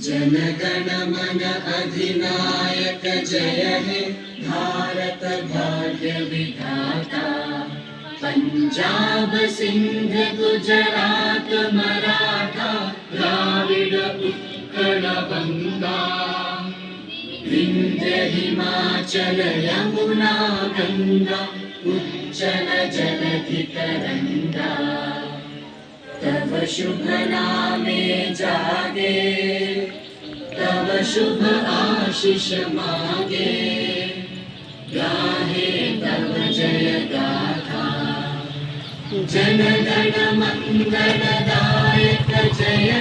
जनगण मन अधिनायक जय हे भारत भाग्य विधाता। पंजाब सिंध गुजरात मराठा द्राविड उत्कल बंगा। विंध्य हिमाचल यमुना गंगा उज्जल जलधि तरंगा। तव शुभ नामे जागे तव शुभ आशीष मागे। गाहे तव जय गाथा जनगण मंगलदायक जय।